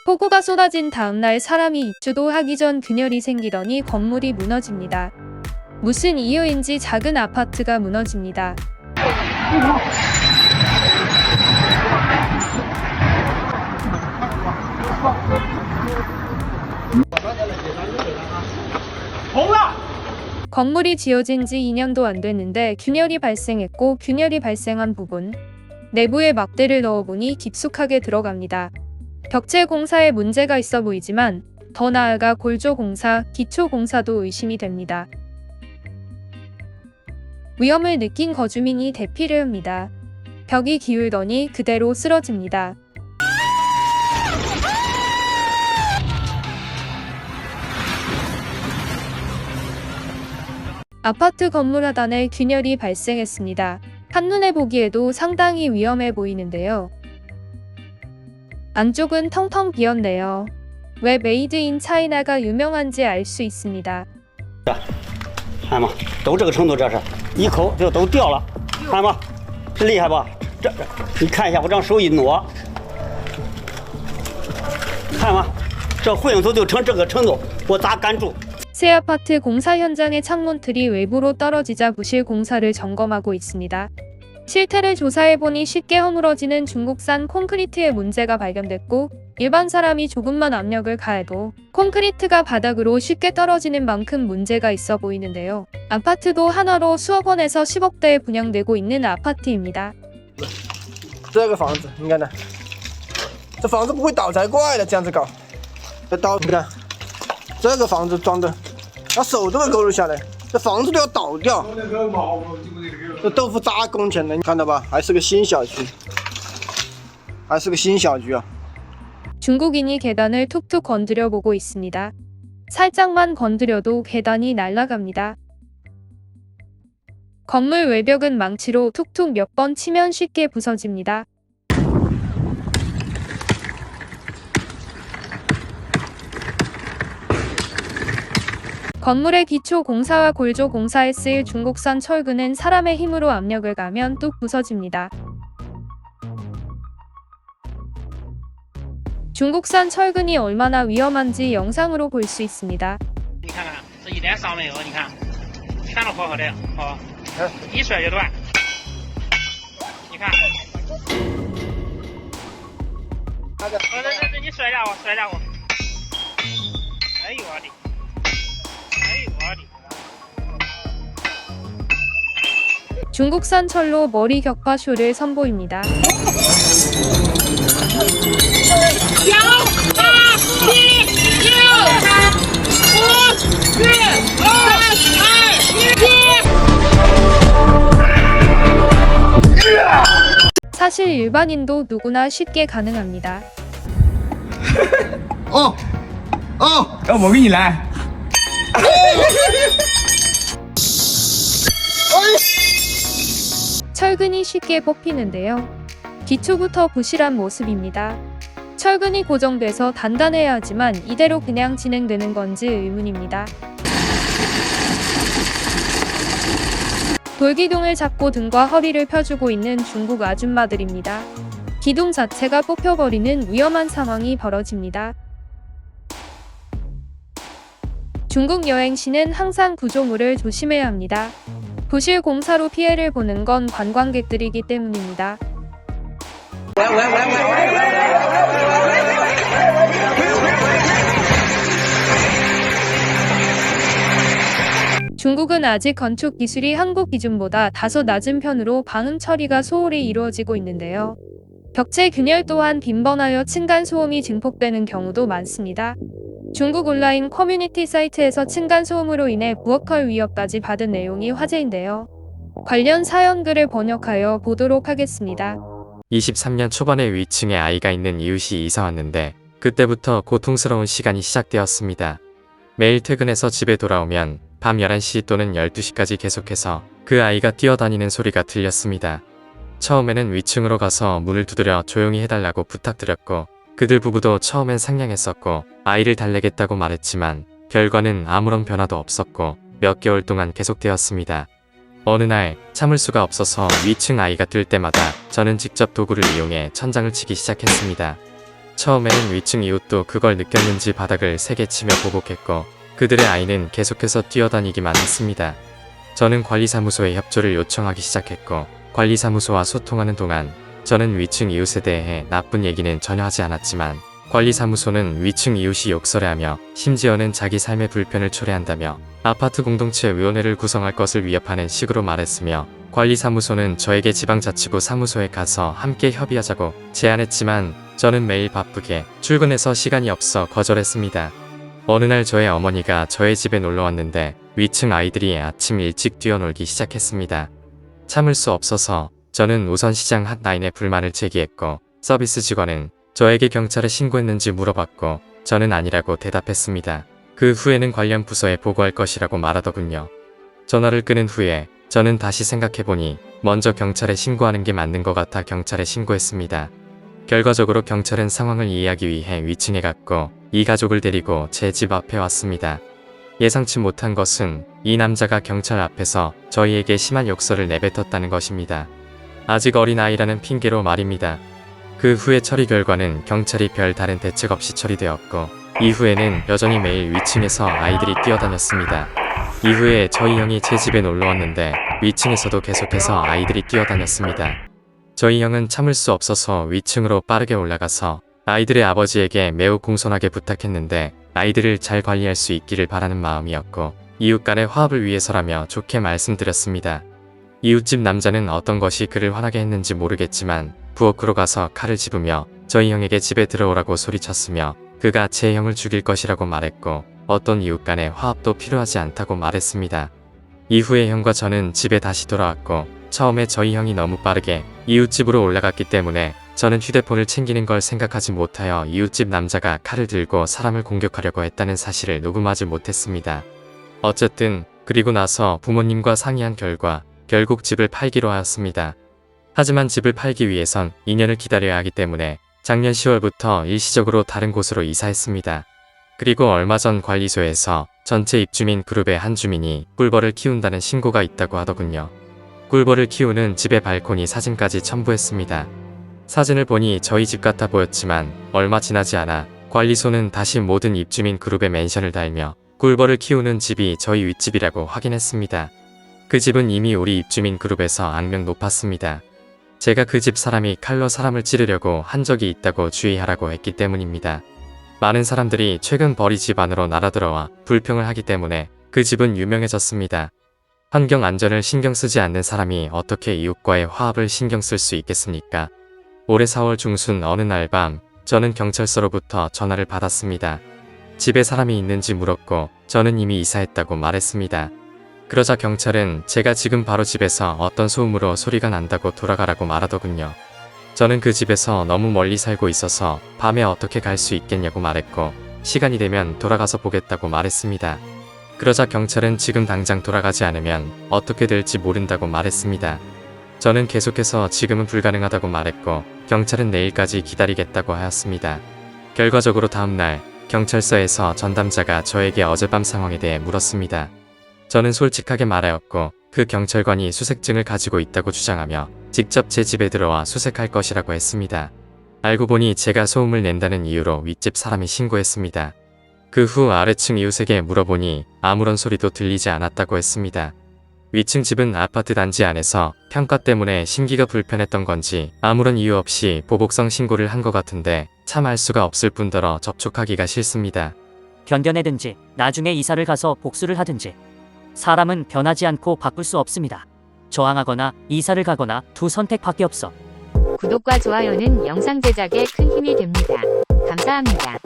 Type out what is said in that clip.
폭우가 쏟아진 다음날 사람이 입주도 하기 전 균열이 생기더니 건물이 무너집니다. 무슨 이유인지 작은 아파트가 무너집니다. 건물이 지어진 지 2년도 안 됐는데 균열이 발생했고, 균열이 발생한 부분 내부에 막대를 넣어보니 깊숙하게 들어갑니다. 벽체 공사에 문제가 있어 보이지만 더 나아가 골조 공사, 기초 공사도 의심이 됩니다. 위험을 느낀 거주민이 대피를 합니다. 벽이 기울더니 그대로 쓰러집니다. 아파트 건물 하단에 균열이 발생했습니다. 한눈에 보기에도 상당히 위험해 보이는데요. 안쪽은 텅텅 비었네요. 왜 메이드 인 차이나가 유명한지 알 수 있습니다. 看嘛，都这个程度，这是一口就都掉了，看吧，这厉害吧？这你看一下，我这样手一挪，看嘛，这混凝土就成这个程度，我咋敢住？ 새 아파트 공사 현장의 창문틀이 외부로 떨어지자 부실 공사를 점검하고 있습니다. 실태를 조사해보니 쉽게 허물어지는 중국산 콘크리트에 문제가 발견됐고, 일반 사람이 조금만 압력을 가해도 콘크리트가 바닥으로 쉽게 떨어지는 만큼 문제가 있어 보이는데요. 아파트도 한화로 수억 원에서 10억대에 분양되고 있는 아파트입니다. 这个房子你看呢，这房子不会倒才怪了，这样子搞，这倒你看，这个房子装的，把手都给勾了下来，这房子都要倒掉。这豆腐渣工程的，你看到吧？还是个新小区，还是个新小区啊。 중국인이 계단을 툭툭 건드려 보고 있습니다. 살짝만 건드려도 계단이 날아갑니다. 건물 외벽은 망치로 툭툭 몇 번 치면 쉽게 부서집니다. 건물의 기초 공사와 골조 공사에 쓰일 중국산 철근은 사람의 힘으로 압력을 가면 뚝 부서집니다. 중국산 철근이 얼마나 위험한지 영상으로 볼 수 있습니다. 你看看，这一点伤没有？你看，全都好好的，好，一摔就断。你看，这你摔家伙，摔家伙！哎呦我的，哎呦我的！ 중국산 철로 머리 격파쇼를 선보입니다. 사실 일반인도 누구나 쉽게 가능합니다. 我给你来。 철근이 쉽게 뽑히는데요. 기초부터 부실한 모습입니다. 철근이 고정돼서 단단해야 하지만 이대로 그냥 진행되는 건지 의문입니다. 돌기둥을 잡고 등과 허리를 펴주고 있는 중국 아줌마들입니다. 기둥 자체가 뽑혀버리는 위험한 상황이 벌어집니다. 중국 여행 시는 항상 구조물을 조심해야 합니다. 부실 공사로 피해를 보는 건 관광객들이기 때문입니다. 중국은 아직 건축 기술이 한국 기준보다 다소 낮은 편으로 방음 처리가 소홀히 이루어지고 있는데요. 벽체 균열 또한 빈번하여 층간소음이 증폭되는 경우도 많습니다. 중국 온라인 커뮤니티 사이트에서 층간소음으로 인해 부엌할 위협까지 받은 내용이 화제인데요. 관련 사연글을 번역하여 보도록 하겠습니다. 23년 초반에 위층에 아이가 있는 이웃이 이사 왔는데 그때부터 고통스러운 시간이 시작되었습니다. 매일 퇴근해서 집에 돌아오면 밤 11시 또는 12시까지 계속해서 그 아이가 뛰어다니는 소리가 들렸습니다. 처음에는 위층으로 가서 문을 두드려 조용히 해달라고 부탁드렸고 그들 부부도 처음엔 상냥했었고 아이를 달래겠다고 말했지만 결과는 아무런 변화도 없었고 몇 개월 동안 계속되었습니다. 어느 날 참을 수가 없어서 위층 아이가 들 때마다 저는 직접 도구를 이용해 천장을 치기 시작했습니다. 처음에는 위층 이웃도 그걸 느꼈는지 바닥을 세게 치며 보복했고 그들의 아이는 계속해서 뛰어다니기만 했습니다. 저는 관리사무소에 협조를 요청하기 시작했고 관리사무소와 소통하는 동안 저는 위층 이웃에 대해 나쁜 얘기는 전혀 하지 않았지만 관리사무소는 위층 이웃이 욕설해하며 심지어는 자기 삶의 불편을 초래한다며 아파트 공동체 위원회를 구성할 것을 위협하는 식으로 말했으며 관리사무소는 저에게 지방자치구 사무소에 가서 함께 협의하자고 제안했지만 저는 매일 바쁘게 출근해서 시간이 없어 거절했습니다. 어느 날 저의 어머니가 저의 집에 놀러 왔는데 위층 아이들이 아침 일찍 뛰어놀기 시작했습니다. 참을 수 없어서 저는 우선 시장 핫라인에 불만을 제기했고 서비스 직원은 저에게 경찰에 신고했는지 물어봤고 저는 아니라고 대답했습니다. 그 후에는 관련 부서에 보고할 것이라고 말하더군요. 전화를 끊은 후에 저는 다시 생각해보니 먼저 경찰에 신고하는 게 맞는 것 같아 경찰에 신고했습니다. 결과적으로 경찰은 상황을 이해하기 위해 위층에 갔고 이 가족을 데리고 제 집 앞에 왔습니다. 예상치 못한 것은 이 남자가 경찰 앞에서 저희에게 심한 욕설을 내뱉었다는 것입니다. 아직 어린 아이라는 핑계로 말입니다. 그 후에 처리 결과는 경찰이 별 다른 대책 없이 처리되었고 이후에는 여전히 매일 위층에서 아이들이 뛰어다녔습니다. 이후에 저희 형이 제 집에 놀러 왔는데 위층에서도 계속해서 아이들이 뛰어다녔습니다. 저희 형은 참을 수 없어서 위층으로 빠르게 올라가서 아이들의 아버지에게 매우 공손하게 부탁했는데 아이들을 잘 관리할 수 있기를 바라는 마음이었고 이웃 간의 화합을 위해서라며 좋게 말씀드렸습니다. 이웃집 남자는 어떤 것이 그를 화나게 했는지 모르겠지만 부엌으로 가서 칼을 집으며 저희 형에게 집에 들어오라고 소리쳤으며 그가 제 형을 죽일 것이라고 말했고 어떤 이웃 간의 화합도 필요하지 않다고 말했습니다. 이후에 형과 저는 집에 다시 돌아왔고 처음에 저희 형이 너무 빠르게 이웃집으로 올라갔기 때문에 저는 휴대폰을 챙기는 걸 생각하지 못하여 이웃집 남자가 칼을 들고 사람을 공격하려고 했다는 사실을 녹음하지 못했습니다. 어쨌든 그리고 나서 부모님과 상의한 결과 결국 집을 팔기로 하였습니다. 하지만 집을 팔기 위해선 2년을 기다려야 하기 때문에 작년 10월부터 일시적으로 다른 곳으로 이사했습니다. 그리고 얼마 전 관리소에서 전체 입주민 그룹의 한 주민이 꿀벌을 키운다는 신고가 있다고 하더군요. 꿀벌을 키우는 집의 발코니 사진까지 첨부했습니다. 사진을 보니 저희 집 같아 보였지만 얼마 지나지 않아 관리소는 다시 모든 입주민 그룹에 멘션을 달며 꿀벌을 키우는 집이 저희 윗집이라고 확인했습니다. 그 집은 이미 우리 입주민 그룹에서 악명 높았습니다. 제가 그 집 사람이 칼로 사람을 찌르려고 한 적이 있다고 주의하라고 했기 때문입니다. 많은 사람들이 최근 벌이 집 안으로 날아들어와 불평을 하기 때문에 그 집은 유명해졌습니다. 환경 안전을 신경 쓰지 않는 사람이 어떻게 이웃과의 화합을 신경 쓸 수 있겠습니까? 올해 4월 중순 어느 날 밤 저는 경찰서로부터 전화를 받았습니다. 집에 사람이 있는지 물었고 저는 이미 이사했다고 말했습니다. 그러자 경찰은 제가 지금 바로 집에서 어떤 소음으로 소리가 난다고 돌아가라고 말하더군요. 저는 그 집에서 너무 멀리 살고 있어서 밤에 어떻게 갈 수 있겠냐고 말했고 시간이 되면 돌아가서 보겠다고 말했습니다. 그러자 경찰은 지금 당장 돌아가지 않으면 어떻게 될지 모른다고 말했습니다. 저는 계속해서 지금은 불가능하다고 말했고 경찰은 내일까지 기다리겠다고 하였습니다. 결과적으로 다음날 경찰서에서 전담자가 저에게 어젯밤 상황에 대해 물었습니다. 저는 솔직하게 말하였고 그 경찰관이 수색증을 가지고 있다고 주장하며 직접 제 집에 들어와 수색할 것이라고 했습니다. 알고 보니 제가 소음을 낸다는 이유로 윗집 사람이 신고했습니다. 그 후 아래층 이웃에게 물어보니 아무런 소리도 들리지 않았다고 했습니다. 위층 집은 아파트 단지 안에서 평가 때문에 심기가 불편했던 건지 아무런 이유 없이 보복성 신고를 한 것 같은데 참 알 수가 없을 뿐더러 접촉하기가 싫습니다. 견뎌내든지 나중에 이사를 가서 복수를 하든지 사람은 변하지 않고 바꿀 수 없습니다. 저항하거나 이사를 가거나 두 선택밖에 없어. 구독과 좋아요는 영상 제작에 큰 힘이 됩니다. 감사합니다.